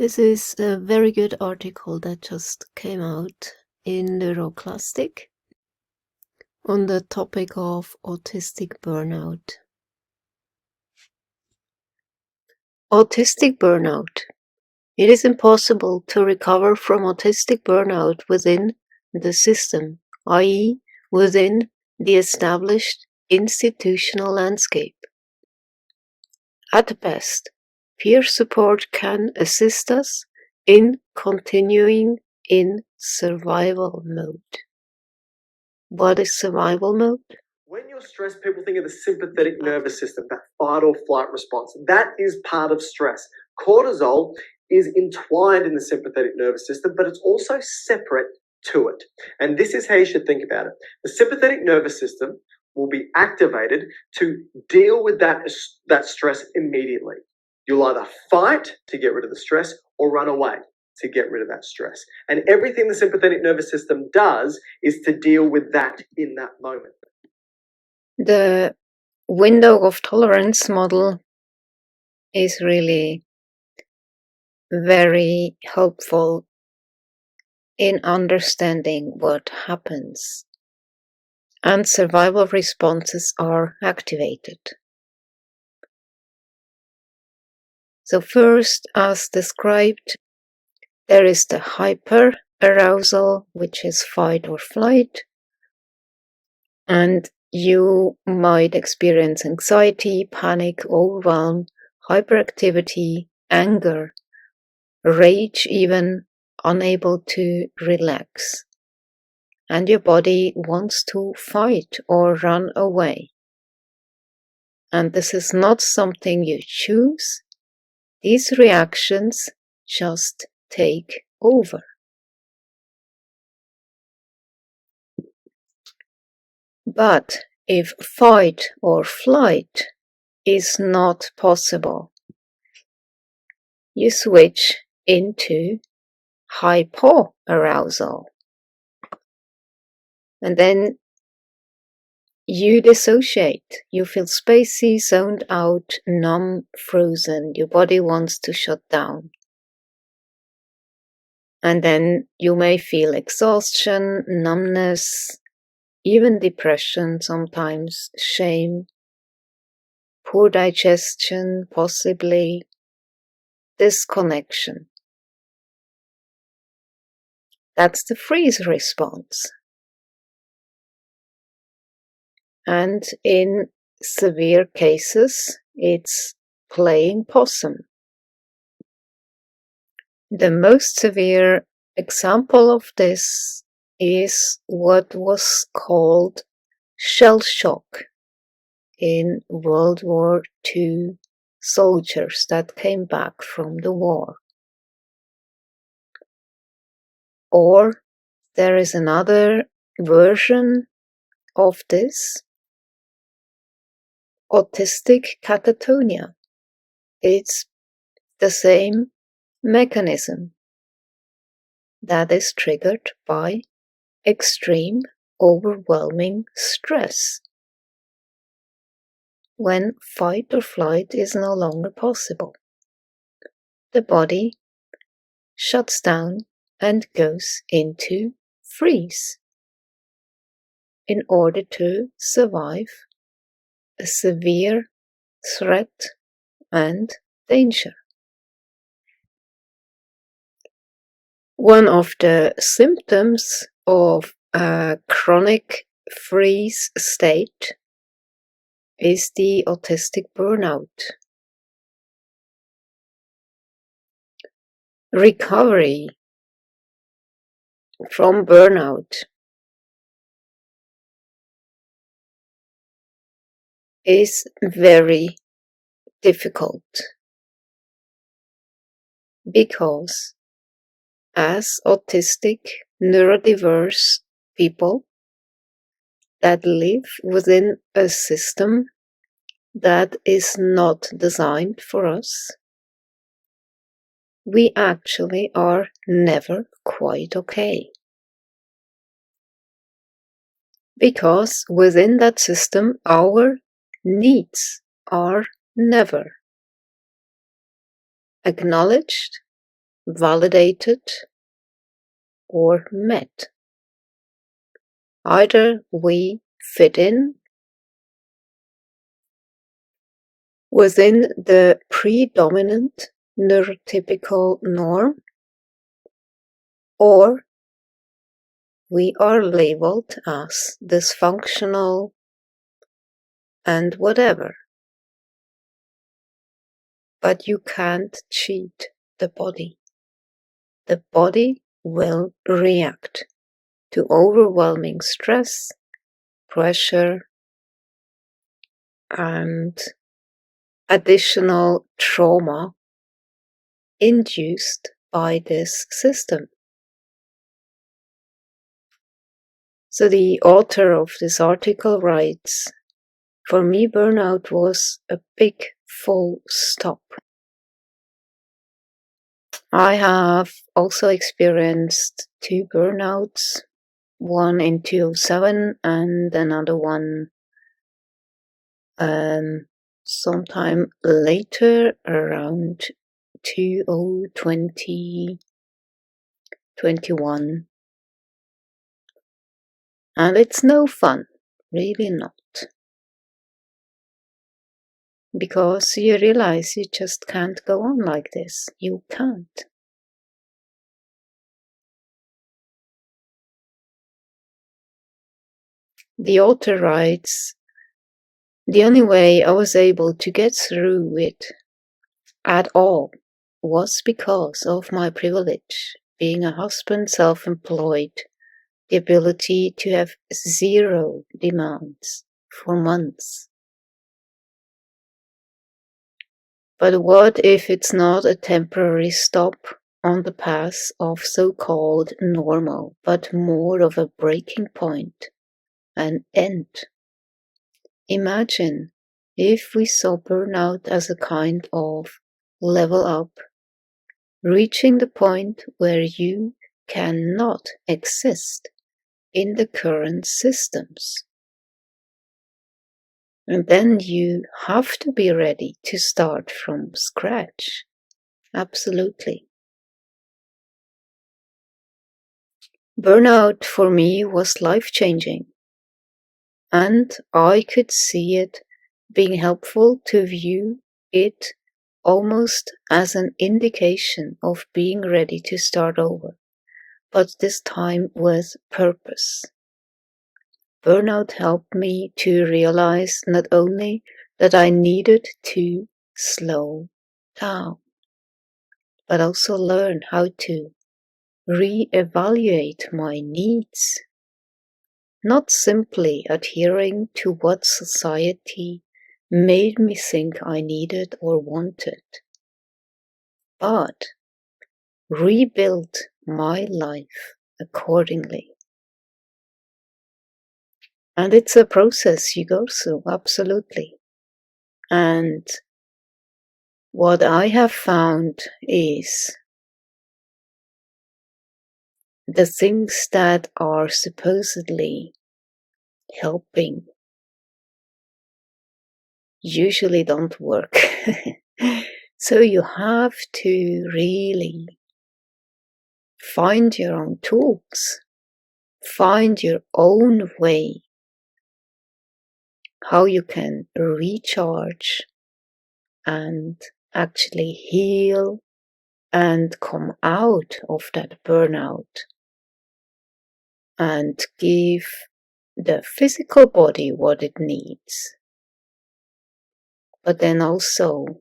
This is a very good article that just came out in Neuroclastic on the topic of autistic burnout. Autistic burnout. It is impossible to recover from autistic burnout within the system, i.e., within the established institutional landscape. At best, peer support can assist us in continuing in survival mode. What is survival mode? When you're stressed, people think of the sympathetic nervous system, that fight or flight response. That is part of stress. Cortisol is entwined in the sympathetic nervous system, but it's also separate to it. And this is how you should think about it. The sympathetic nervous system will be activated to deal with that stress immediately. You'll either fight to get rid of the stress or run away to get rid of that stress. And everything the sympathetic nervous system does is to deal with that in that moment. The window of tolerance model is really very helpful in understanding what happens, and survival responses are activated. So first, as described, there is the hyperarousal, which is fight or flight, and you might experience anxiety, panic, overwhelm, hyperactivity, anger, rage, even unable to relax. And your body wants to fight or run away. And this is not something you choose. These reactions just take over. But if fight or flight is not possible, you switch into hypoarousal. And then you dissociate. You feel spacey, zoned out, numb, frozen. Your body wants to shut down. And then you may feel exhaustion, numbness, even depression sometimes, shame, poor digestion, possibly disconnection. That's the freeze response. And in severe cases, it's playing possum. The most severe example of this is what was called shell shock in World War II soldiers that came back from the war. Or there is another version of this, autistic catatonia. It's the same mechanism that is triggered by extreme, overwhelming stress, when fight or flight is no longer possible. The body shuts down and goes into freeze in order to survive a severe threat and danger. One of the symptoms of a chronic freeze state is the autistic burnout. Recovery from burnout is very difficult because as autistic, neurodiverse people that live within a system that is not designed for us, we actually are never quite okay. Because within that system, our needs are never acknowledged validated or met. Either we fit in within the predominant neurotypical norm, or we are labeled as dysfunctional and whatever. But you can't cheat the body. The body will react to overwhelming stress, pressure, and additional trauma induced by this system. So the author of this article writes, "For me, burnout was a big full stop. I have also experienced 2 burnouts, one in 2007 and another one sometime later, around 2021. And it's no fun, really not. Because you realize you just can't go on like this. You can't. The author writes, "The only way I was able to get through it at all was because of my privilege, being a husband, self-employed, the ability to have 0 demands for months. But what if it's not a temporary stop on the path of so-called normal, but more of a breaking point, an end? Imagine if we saw burnout as a kind of level up, reaching the point where you cannot exist in the current systems. And then you have to be ready to start from scratch. Absolutely. Burnout for me was life-changing, and I could see it being helpful to view it almost as an indication of being ready to start over, but this time with purpose. Burnout helped me to realize not only that I needed to slow down, but also learn how to re-evaluate my needs, not simply adhering to what society made me think I needed or wanted, but rebuild my life accordingly. And it's a process you go through, absolutely. And what I have found is the things that are supposedly helping usually don't work. So you have to really find your own tools, find your own way, how you can recharge and actually heal and come out of that burnout and give the physical body what it needs, but then also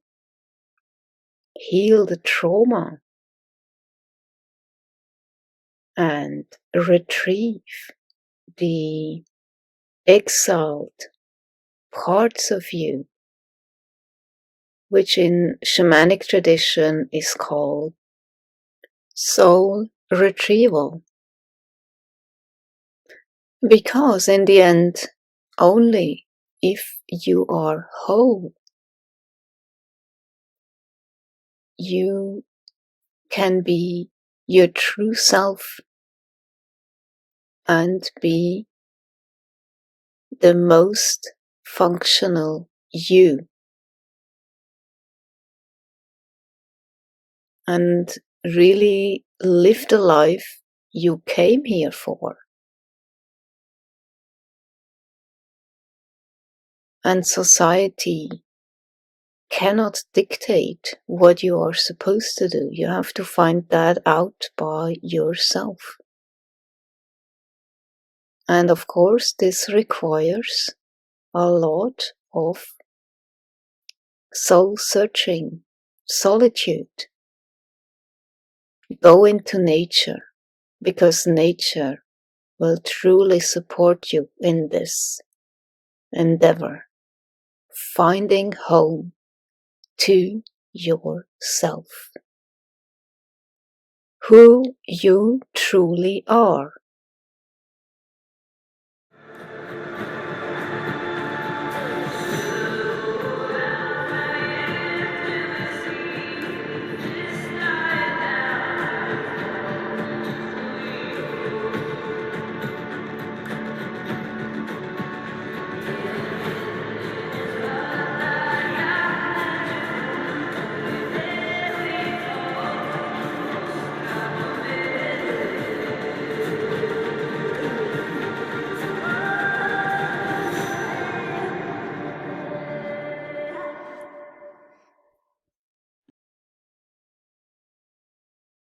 heal the trauma and retrieve the exiled parts of you, which in shamanic tradition is called soul retrieval. Because in the end, only if you are whole, you can be your true self and be the most functional you. And really live the life you came here for. And society cannot dictate what you are supposed to do. You have to find that out by yourself. And of course, this requires a lot of soul searching, solitude. Go into nature, because nature will truly support you in this endeavor, finding home to yourself, who you truly are.